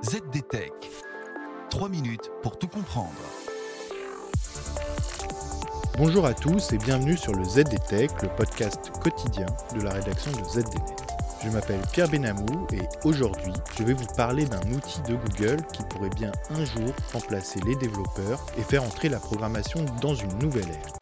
ZDTech. 3 minutes pour tout comprendre. Bonjour à tous et bienvenue sur le ZDTech, le podcast quotidien de la rédaction de ZDNet. Je m'appelle Pierre Benamou et aujourd'hui, je vais vous parler d'un outil de Google qui pourrait bien un jour remplacer les développeurs et faire entrer la programmation dans une nouvelle ère.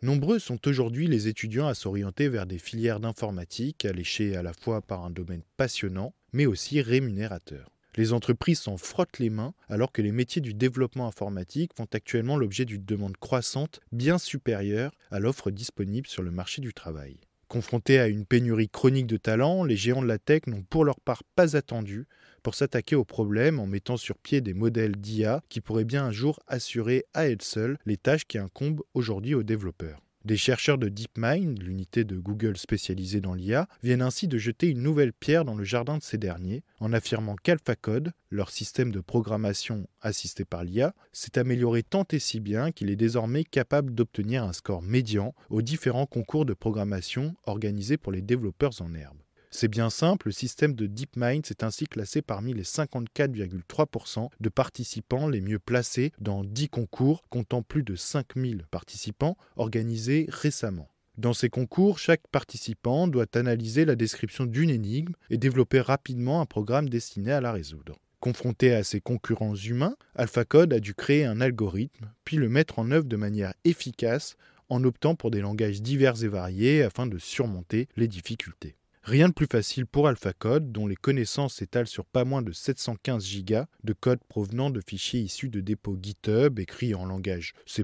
Nombreux sont aujourd'hui les étudiants à s'orienter vers des filières d'informatique alléchées à la fois par un domaine passionnant, mais aussi rémunérateur. Les entreprises s'en frottent les mains alors que les métiers du développement informatique font actuellement l'objet d'une demande croissante bien supérieure à l'offre disponible sur le marché du travail. Confrontés à une pénurie chronique de talents, les géants de la tech n'ont pour leur part pas attendu pour s'attaquer au problème en mettant sur pied des modèles d'IA qui pourraient bien un jour assurer à elles seules les tâches qui incombent aujourd'hui aux développeurs. Des chercheurs de DeepMind, l'unité de Google spécialisée dans l'IA, viennent ainsi de jeter une nouvelle pierre dans le jardin de ces derniers, en affirmant qu'AlphaCode, leur système de programmation assisté par l'IA, s'est amélioré tant et si bien qu'il est désormais capable d'obtenir un score médian aux différents concours de programmation organisés pour les développeurs en herbe. C'est bien simple, le système de DeepMind s'est ainsi classé parmi les 54,3% de participants les mieux placés dans 10 concours comptant plus de 5000 participants organisés récemment. Dans ces concours, chaque participant doit analyser la description d'une énigme et développer rapidement un programme destiné à la résoudre. Confronté à ses concurrents humains, AlphaCode a dû créer un algorithme, puis le mettre en œuvre de manière efficace en optant pour des langages divers et variés afin de surmonter les difficultés. Rien de plus facile pour AlphaCode, dont les connaissances s'étalent sur pas moins de 715 gigas de code provenant de fichiers issus de dépôts GitHub écrits en langage C++,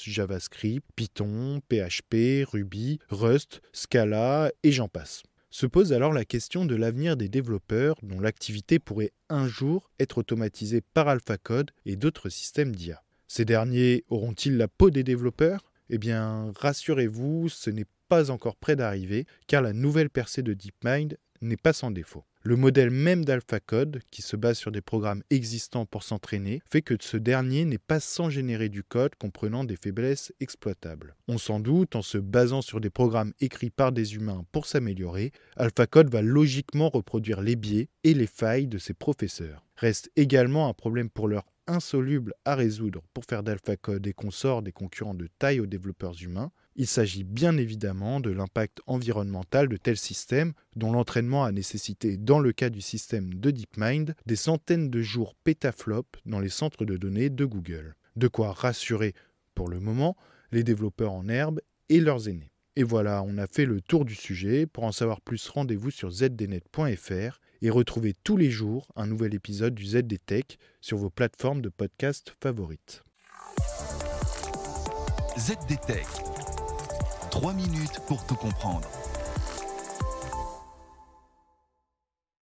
JavaScript, Python, PHP, Ruby, Rust, Scala et j'en passe. Se pose alors la question de l'avenir des développeurs dont l'activité pourrait un jour être automatisée par AlphaCode et d'autres systèmes d'IA. Ces derniers auront-ils la peau des développeurs ? Eh bien, rassurez-vous, ce n'est pas encore près d'arriver, car la nouvelle percée de DeepMind n'est pas sans défaut. Le modèle même d'AlphaCode, qui se base sur des programmes existants pour s'entraîner, fait que ce dernier n'est pas sans générer du code comprenant des faiblesses exploitables. On s'en doute, en se basant sur des programmes écrits par des humains pour s'améliorer, AlphaCode va logiquement reproduire les biais et les failles de ses professeurs. Reste également un problème pour l'heure insoluble à résoudre pour faire d'AlphaCode et consorts des concurrents de taille aux développeurs humains. Il s'agit bien évidemment de l'impact environnemental de tels systèmes, dont l'entraînement a nécessité, dans le cas du système de DeepMind, des centaines de jours pétaflops dans les centres de données de Google. De quoi rassurer, pour le moment, les développeurs en herbe et leurs aînés. Et voilà, on a fait le tour du sujet. Pour en savoir plus, rendez-vous sur zdnet.fr et retrouvez tous les jours un nouvel épisode du ZDTech sur vos plateformes de podcast favorites. ZDTech. 3 minutes pour tout comprendre.